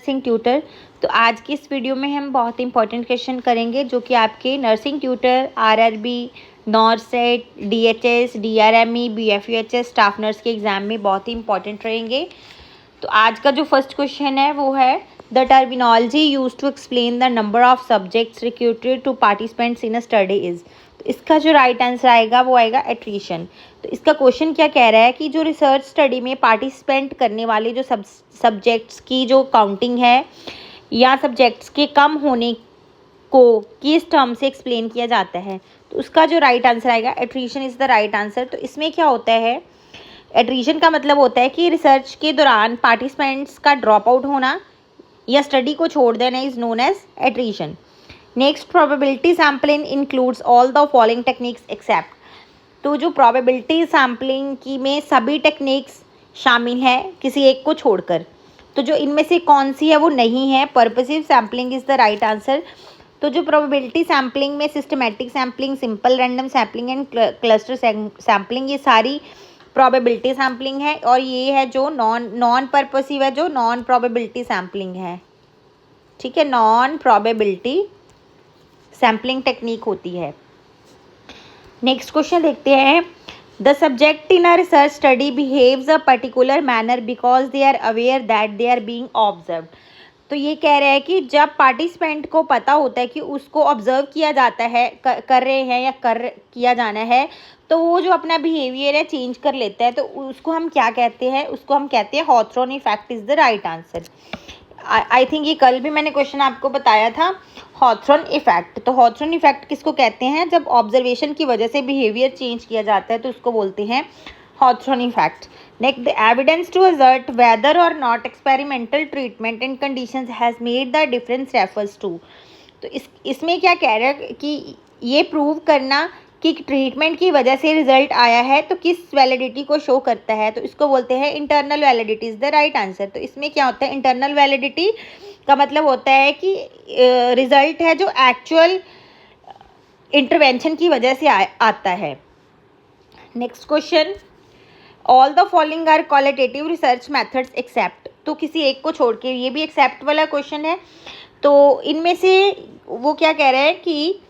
Nursing tutor. तो आज की इस वीडियो में हम बहुत इंपॉर्टेंट क्वेश्चन करेंगे जो कि आपके nursing tutor, RRB, NORCET, DHS, DRME, BFUHS, staff nurse के एग्जाम में बहुत ही इंपॉर्टेंट रहेंगे। तो आज का जो फर्स्ट क्वेश्चन है वो है the terminology use to explain the number of subjects recruited to participants in a study is. तो इसका जो राइट आंसर आएगा वो आएगा एट्रीशन। तो इसका क्वेश्चन क्या कह रहा है कि जो रिसर्च स्टडी में पार्टिसिपेंट करने वाले जो सब्जेक्ट्स की जो काउंटिंग है या सब्जेक्ट्स के कम होने को किस टर्म से एक्सप्लेन किया जाता है। तो उसका जो राइट आंसर आएगा attrition is the right answer. तो इसमें क्या होता है, एट्रीशन का मतलब होता है कि रिसर्च के दौरान पार्टिसिपेंट्स का ड्रॉप आउट होना या स्टडी को छोड़ देना is known as attrition. Next, probability sampling includes all the following techniques except. तो जो प्रोबेबिलिटी सैम्पलिंग की में सभी टेक्निक्स शामिल है किसी एक को छोड़कर। तो जो इनमें से कौन सी है वो नहीं है, purposive sampling is the right answer. तो जो प्रोबेबिलिटी सैम्पलिंग में systematic sampling, simple random sampling and cluster sampling, ये सारी प्रोबेबिलिटी सैम्पलिंग है। और ये है जो नॉन पर्पसिव है, जो नॉन प्रोबेबिलिटी सैम्पलिंग है। ठीक है, नॉन प्रोबेबिलिटी सैम्पलिंग टेक्निक होती है। नेक्स्ट क्वेश्चन देखते हैं। The subject in a research study behaves a particular manner because they are aware that they are being observed. तो ये कह रहा है कि जब पार्टिसिपेंट को पता होता है कि उसको ऑब्जर्व किया जाता है, कर रहे हैं या किया जाना है, तो वो जो अपना बिहेवियर है चेंज कर लेता है। तो उसको हम क्या कहते हैं, उसको हम कहते हैं Hawthorne effect is the right answer. I think ये कल भी मैंने क्वेश्चन आपको बताया था, हॉथरॉन इफेक्ट। तो हॉथरॉन इफेक्ट किसको कहते हैं, जब ऑब्जर्वेशन की वजह से बिहेवियर चेंज किया जाता है तो उसको बोलते हैं Hawthorne effect. Next, the evidence to assert whether or not experimental treatment and conditions has made the difference refers to. तो इसमें क्या कह रहा है कि ये प्रूव करना कि ट्रीटमेंट की वजह से रिजल्ट आया है तो किस वैलिडिटी को शो करता है। तो इसको बोलते हैं internal validity is the right answer. तो इसमें क्या होता है, इंटरनल वैलिडिटी का मतलब होता है कि रिजल्ट है जो एक्चुअल इंटरवेंशन की वजह से आता है। Next question, all the following are qualitative research methods except. तो किसी एक को छोड़ के, ये भी एक्सेप्ट वाला क्वेश्चन है। तो इनमें से वो क्या कह रहा है कि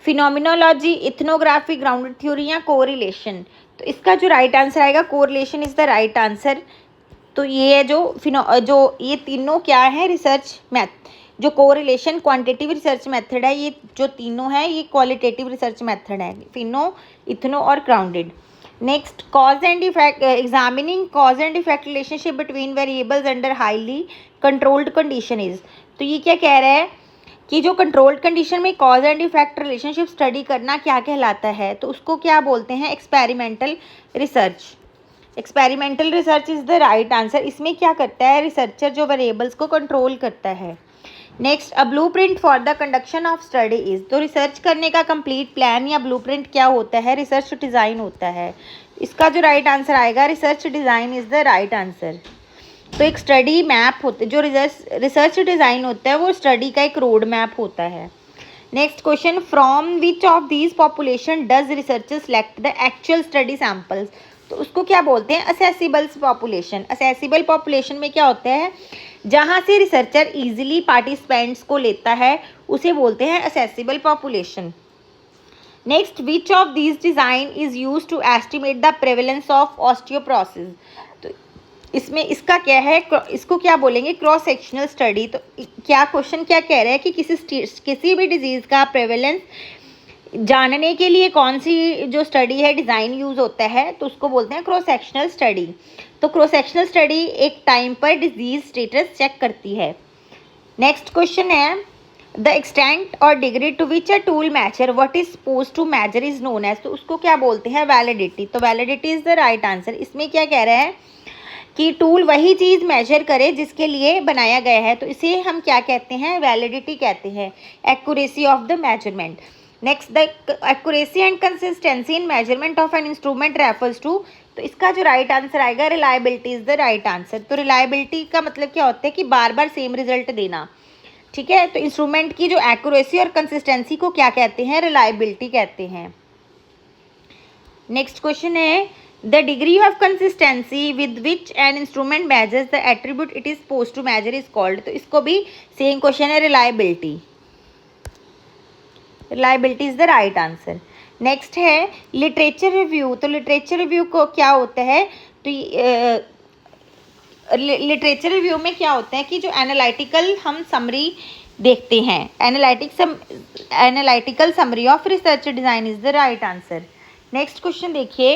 फिनोमिनोलॉजी, इथनोग्राफी, ग्राउंडेड थ्योरी या कोरिलेशन। तो इसका जो राइट आंसर आएगा correlation is the right answer. तो ये है जो ये तीनों क्या है, रिसर्च मैथ, जो कोरिलेशन क्वांटिटेटिव रिसर्च मेथड है, ये जो तीनों है ये क्वालिटेटिव रिसर्च मेथड है, फिनो, इथनो और grounded. Next, cause and effect, examining cause and effect relationship between variables under highly controlled condition is. तो ये क्या कह रहा है कि जो कंट्रोल्ड कंडीशन में cause and effect relationship study करना क्या कहलाता है। तो उसको क्या बोलते हैं, experimental research. Experimental research is the right answer. इसमें क्या करता है, रिसर्चर जो वेरिएबल्स को कंट्रोल करता है। Next, a blueprint for the conduction of study is. तो रिसर्च करने का कंप्लीट प्लान या ब्लूप्रिंट क्या होता है, रिसर्च डिज़ाइन होता है। इसका जो राइट आंसर आएगा research design is the right answer. तो एक स्टडी मैप होता है, जो रिसर्च डिज़ाइन होता है वो स्टडी का एक रोड मैप होता है। Next question, from which of these population does researcher select the actual study samples. तो उसको क्या बोलते हैं, असेसिबल पॉपुलेशन। असेसिबल पॉपुलेशन में क्या होता है, जहाँ से रिसर्चर इजीली पार्टिसिपेंट्स को लेता है उसे बोलते हैं accessible population. Next, which of these design is use to estimate the prevalence of osteoporosis. तो इसमें इसका क्या है, इसको क्या बोलेंगे, क्रॉस सेक्शनल स्टडी। तो क्या क्वेश्चन क्या कह रहा है कि किसी भी डिजीज़ का प्रेवलेंस जानने के लिए कौन सी जो स्टडी है, डिज़ाइन यूज़ होता है, तो उसको बोलते हैं क्रॉस सेक्शनल स्टडी। तो क्रॉस सेक्शनल स्टडी एक टाइम पर डिजीज स्टेटस चेक करती है। नेक्स्ट क्वेश्चन है, द एक्सटेंट और degree to which a tool measures what is suppose to measure is known as. तो उसको क्या बोलते हैं, वैलिडिटी। तो validity is the right answer. इसमें क्या कह रहा है कि टूल वही चीज़ मेजर करे जिसके लिए बनाया गया है, तो इसे हम क्या कहते हैं, वैलिडिटी कहते हैं, accuracy of the measurement. Next, the accuracy and consistency in measurement of an instrument refers to. तो इसका जो राइट आंसर आएगा reliability is the right answer. तो रिलायबिलिटी का मतलब क्या होता है कि बार बार सेम रिजल्ट देना। ठीक है, तो इंस्ट्रूमेंट की जो एक्यूरेसी और कंसिस्टेंसी को क्या कहते हैं, रिलायबिलिटी कहते हैं। नेक्स्ट क्वेश्चन है, The degree of consistency with which an instrument measures the attribute it is supposed to measure is called. तो इसको भी सेम क्वेश्चन है, reliability. Reliability is the right answer. Next है लिटरेचर रिव्यू. तो literature review को क्या होता है, तो लिटरेचर रिव्यू में क्या होता है कि जो एनालिटिकल हम समरी देखते हैं, analytical summary of research design is the right answer. Next question देखिए,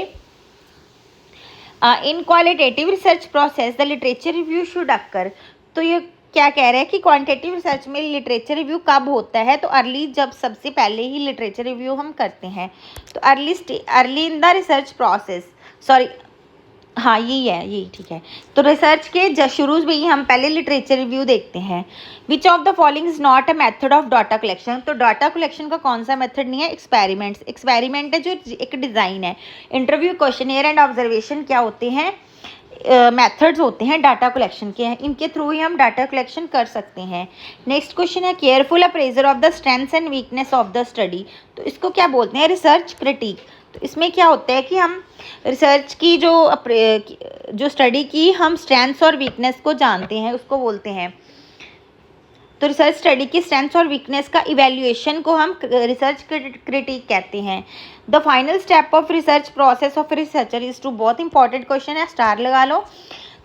in qualitative research process the literature review should occur. तो ये क्या कह रहे हैं कि क्वांटिटेटिव रिसर्च में लिटरेचर रिव्यू कब होता है, तो अर्ली, जब सबसे पहले ही लिटरेचर रिव्यू हम करते हैं. तो early in the research process, sorry हाँ यही है, यही ठीक है. तो रिसर्च के शुरू में ही हम पहले लिटरेचर रिव्यू देखते हैं. विच of the following is not a method of data collection. तो डाटा कलेक्शन का कौन सा मेथड नहीं है, एक्सपेरिमेंट्स. एक्सपेरिमेंट है जो एक डिज़ाइन है. इंटरव्यू, क्वेश्चनियर एंड ऑब्जर्वेशन क्या होते हैं, मेथड्स होते हैं डाटा कलेक्शन के. इनके थ्रू ही हम डाटा कलेक्शन कर सकते हैं. नेक्स्ट क्वेश्चन है careful appraisal of the strengths and weakness of the study. तो इसको क्या बोलते हैं, रिसर्च क्रिटिक. तो इसमें क्या होता है कि हम रिसर्च की जो स्टडी की हम स्ट्रेंथ्स और वीकनेस को जानते हैं, उसको बोलते हैं. तो रिसर्च स्टडी की स्ट्रेंथ्स और वीकनेस का इवैल्यूएशन को हम रिसर्च क्रिटिक कहते हैं. The final step of research process of researcher is to, बहुत इंपॉर्टेंट क्वेश्चन है, स्टार लगा लो.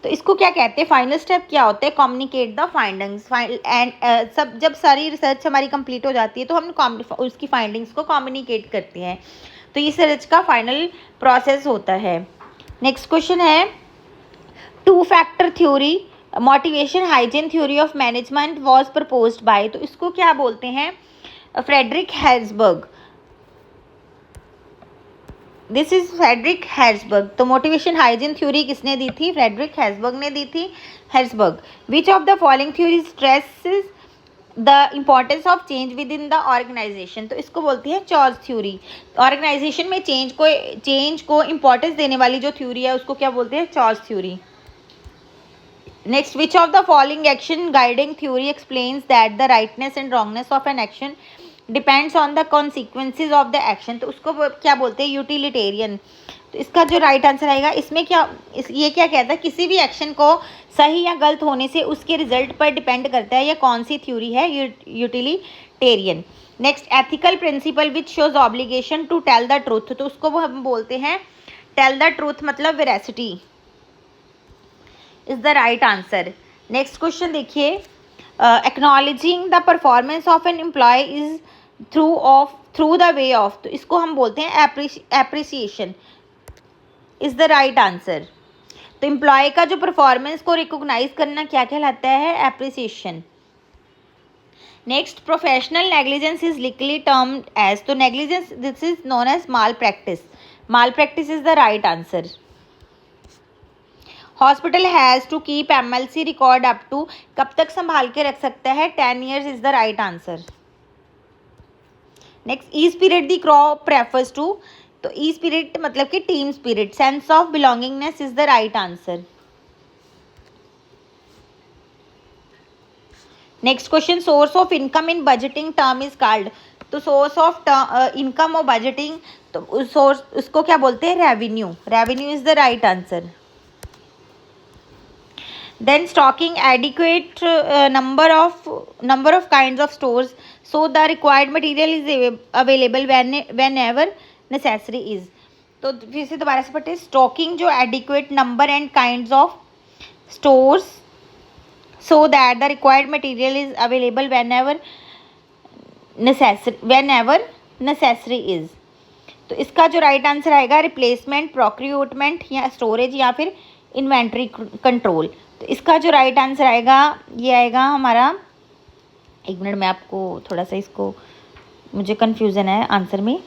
तो इसको क्या कहते हैं, फाइनल स्टेप क्या होता है, कम्युनिकेट द फाइंडिंग्स. एंड सब जब सारी रिसर्च हमारी कंप्लीट हो जाती है तो हम उसकी फाइंडिंग्स को कम्युनिकेट करते हैं. तो ये रिसर्च का फाइनल प्रोसेस होता है. नेक्स्ट क्वेश्चन है two factor theory motivation hygiene theory of management was proposed by. तो इसको क्या बोलते हैं, Frederick Herzberg. This is Frederick Herzberg. तो मोटिवेशन हाइजीन थ्योरी किसने दी थी, फ्रेडरिक हेर्ज़बर्ग ने दी थी, Herzberg. Which of the following theory stresses the importance of change within the organization. तो इसको बोलती है चॉर्स थ्योरी. ऑर्गेनाइजेशन में चेंज को इम्पॉर्टेंस देने वाली जो थ्योरी है उसको क्या बोलते हैं, चॉर्स theory. Next, which of the following action guiding theory explains that the rightness and wrongness of an action depends on the consequences of the action. तो उसको क्या बोलते हैं, यूटिलिटेरियन. तो इसका जो राइट आंसर आएगा, इसमें ये क्या कहता है, किसी भी एक्शन को सही या गलत होने से उसके रिजल्ट पर डिपेंड करता है. या कौन सी थ्योरी है, utilitarian. Next, ethical principle which shows obligation to tell the truth. तो उसको हम बोलते हैं टेल द ट्रूथ, मतलब veracity is the right answer. Next question देखिए, acknowledging the performance of an employee is through the way of. तो इसको हम बोलते हैं appreciation is the right answer. तो एम्प्लॉय का जो परफॉर्मेंस को रिकॉग्नाइज करना क्या कहलाता है, appreciation. Next, professional negligence is legally termed as. तो negligence this is known as malpractice. Malpractice is the right answer. Hospital has to keep MLC record up to, कब तक संभाल के रख सकता है, 10 years is the right answer. Next, esprit de corps prefers to. तो esprit मतलब कि team spirit. Sense of belongingness is the right answer. Next question, source of income in budgeting term is called. तो source of income और budgeting, तो source उसको क्या बोलते हैं, revenue. Revenue is the right answer. Then stocking adequate number of kinds of stores so the required material is available whenever necessary is. तो फिर से दोबारा से पढ़ते, stocking जो adequate number and kinds of stores so that the required material is available whenever necessary is. तो इसका जो राइट आंसर आएगा, रिप्लेसमेंट, प्रोक्यूरमेंट या स्टोरेज या फिर इन्वेंट्री कंट्रोल. तो इसका जो राइट आंसर आएगा, ये आएगा हमारा, एक मिनट में आपको थोड़ा सा इसको, मुझे कन्फ्यूज़न है आंसर में.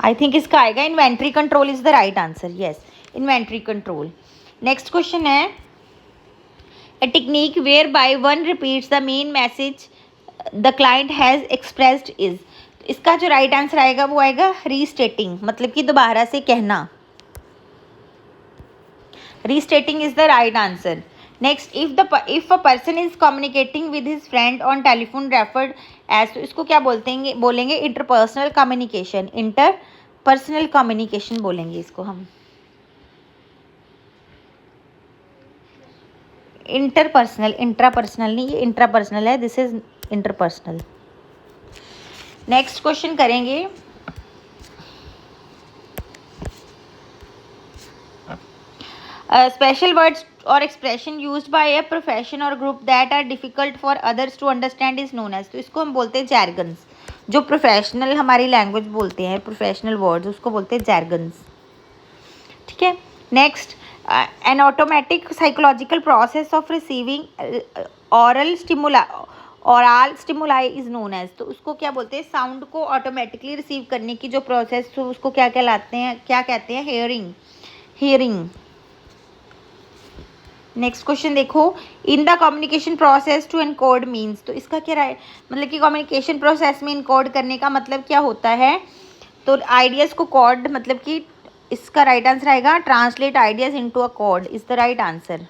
आई थिंक इसका आएगा inventory control is the right answer. Yes, inventory control. Next question है, a technique where by one repeats the main message the client has expressed is. इसका जो राइट आंसर आएगा वो आएगा रीस्टेटिंग, मतलब कि दोबारा से कहना. Restating is the right answer. Next, if a person is communicating with his friend on telephone referred as, तो इसको क्या बोलेंगे, इंटरपर्सनल कम्युनिकेशन. पर्सनल कम्युनिकेशन बोलेंगे इसको हम। इंटरपर्सनल, इंट्रापर्सनल नहीं, ये इंट्रापर्सनल है, this is interpersonal. Next question करेंगे। Special words or expression used by a profession or group that are difficult for others to understand is known as. तो इसको हम बोलते हैं जैरगन्स। जो प्रोफेशनल हमारी लैंग्वेज बोलते हैं, प्रोफेशनल वर्ड्स, उसको बोलते हैं जैरगन्स। ठीक है। Next, an automatic psychological process of receiving aural stimuli is known as. तो उसको क्या बोलते हैं? साउंड को ऑटोमेटिकली रिसीव करने की जो प्रोसेस, तो उसको क्या कहलाते हैं, क्या कहते हैं? हियरिंग। नेक्स्ट क्वेश्चन देखो। In the communication process to encode means. तो इसका क्या है, मतलब कि कम्युनिकेशन प्रोसेस में इनकोड करने का मतलब क्या होता है? तो आइडियाज़ को कोड, मतलब कि इसका राइट आंसर आएगा translate ideas into a code is the right answer.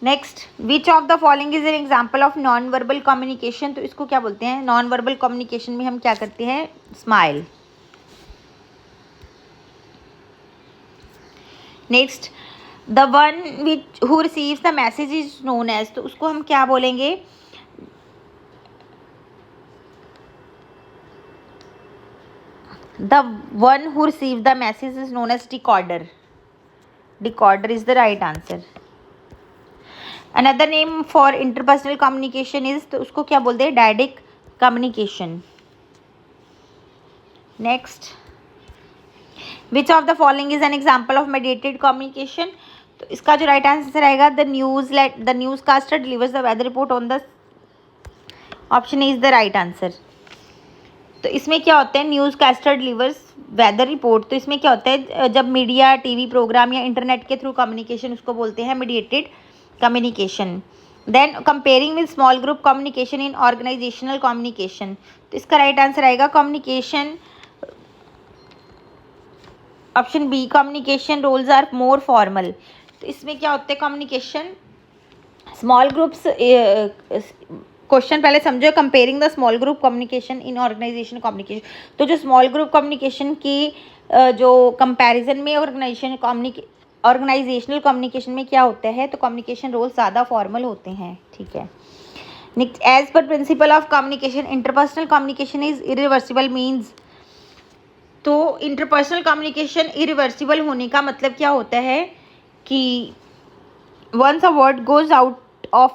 Next, which of the following is an example of non verbal communication. तो इसको क्या बोलते हैं? नॉन वर्बल कम्युनिकेशन में हम क्या करते हैं? Smile. Next, the one which who receives the message is known as. तो उसको हम क्या बोलेंगे? The one who receive the message is known as decoder. Decoder is the right answer. Another name for interpersonal communication is, तो उसको क्या बोलते हैं? Dyadic communication. Next, which of the following is an example of mediated communication. तो इसका जो right answer आएगा the newscaster delivers the weather report on the, option is the right answer. तो इसमें क्या होता है? News caster delivers weather report. तो इसमें क्या होता है? जब मीडिया, टीवी प्रोग्राम या इंटरनेट के थ्रू कम्युनिकेशन, उसको बोलते हैं mediated communication. Then comparing with small group communication in organizational communication. तो इसका राइट आंसर आएगा communication, option B, communication roles are more formal. तो इसमें क्या होते हैं? कम्युनिकेशन स्मॉल ग्रुप्स, क्वेश्चन पहले समझो। Comparing the small group communication in organization communication. तो जो स्मॉल ग्रुप कम्युनिकेशन की जो कंपैरिजन में ऑर्गेनाइजेशनल कम्युनिकेशन में क्या होता है? तो कम्युनिकेशन रोल ज़्यादा फॉर्मल होते हैं। ठीक है। Next, as per principle of communication interpersonal communication is irreversible means. तो इंटरपर्सनल कम्युनिकेशन इरिवर्सिबल होने का मतलब क्या होता है? कि once a word goes out of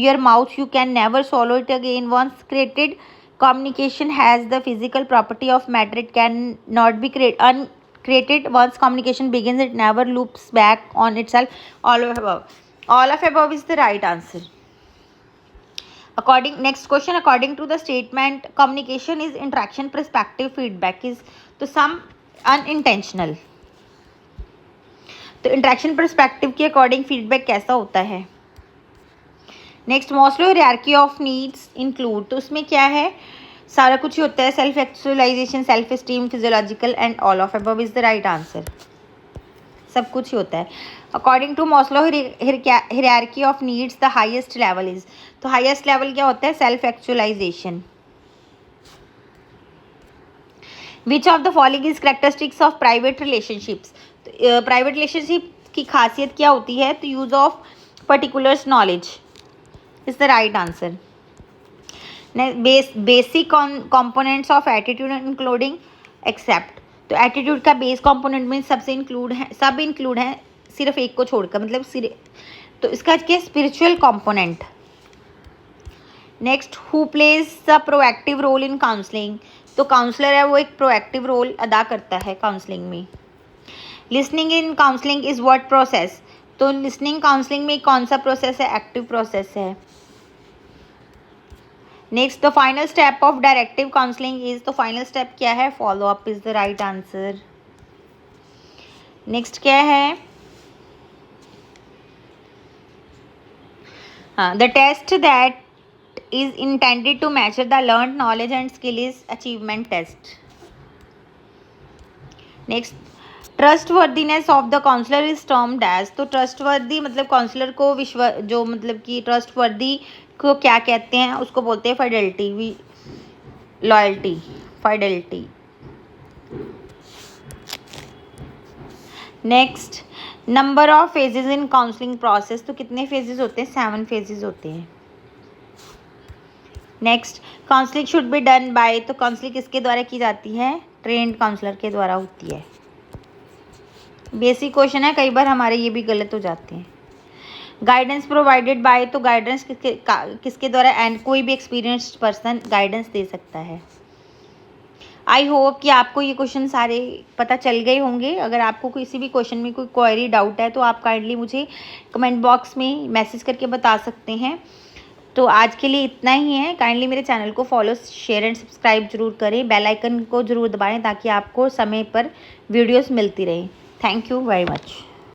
your mouth you can never swallow it again. Once created communication has the physical property of matter, it cannot be uncreated. Once communication begins it never loops back on itself. All of above is the right answer. Next question, according to the statement communication is interaction, perspective, feedback is to some unintentional. तो interaction perspective के according feedback कैसा होता है? Next, Maslow hierarchy of needs include. तो उसमें क्या है? सारा कुछ ही होता है। Self actualization, self esteem, physiological and all of above is the right answer. सब कुछ ही होता है। According to Maslow hierarchy of needs the highest level is. तो हाईएस्ट लेवल क्या होता है? Self actualization. Which of the following is characteristics of private relationships. Private relationship की खासियत क्या होती है? तो use of particulars knowledge is the right answer. Basic components of attitude including except. तो एटीट्यूड का बेस कंपोनेंट में सबसे इंक्लूड है, सब इंक्लूड है, सिर्फ एक को छोड़कर, मतलब तो इसका क्या? Spiritual component. Next, who plays the proactive role in counselling. तो काउंसलर है वो एक प्रोएक्टिव रोल अदा करता है काउंसलिंग में। Listening in counselling is what process. तो लिसनिंग काउंसलिंग में कौन सा प्रोसेस है? एक्टिव प्रोसेस है। Next, the final step of directive counselling is. तो फाइनल स्टेप क्या है? Follow up is the right answer. Next क्या है? The test that is intended to measure the learned knowledge and skill is achievement test. Next, trustworthiness of the counselor is termed as। तो trustworthy मतलब counsellor को जो मतलब कि trustworthy को क्या कहते हैं? उसको बोलते हैं fidelity, loyalty, fidelity। Next, number of phases in counselling process, तो कितने फेजेस होते हैं? 7 फेजेस होते हैं। Next, counselling should be done by, तो काउंसलिंग किसके द्वारा की जाती है? ट्रेंड काउंसलर के द्वारा होती है। बेसिक क्वेश्चन है, कई बार हमारे ये भी गलत हो जाते हैं। गाइडेंस प्रोवाइडेड बाय, तो गाइडेंस किसके द्वारा? एंड कोई भी एक्सपीरियंस्ड पर्सन गाइडेंस दे सकता है। आई होप कि आपको ये क्वेश्चन सारे पता चल गए होंगे। अगर आपको किसी भी क्वेश्चन में कोई क्वेरी डाउट है तो आप काइंडली मुझे कमेंट बॉक्स में मैसेज करके बता सकते हैं। तो आज के लिए इतना ही है। काइंडली मेरे चैनल को फॉलो, शेयर एंड सब्सक्राइब जरूर करें। बेल आइकन को जरूर दबाएं ताकि आपको समय पर वीडियोस मिलती रहें। Thank you very much.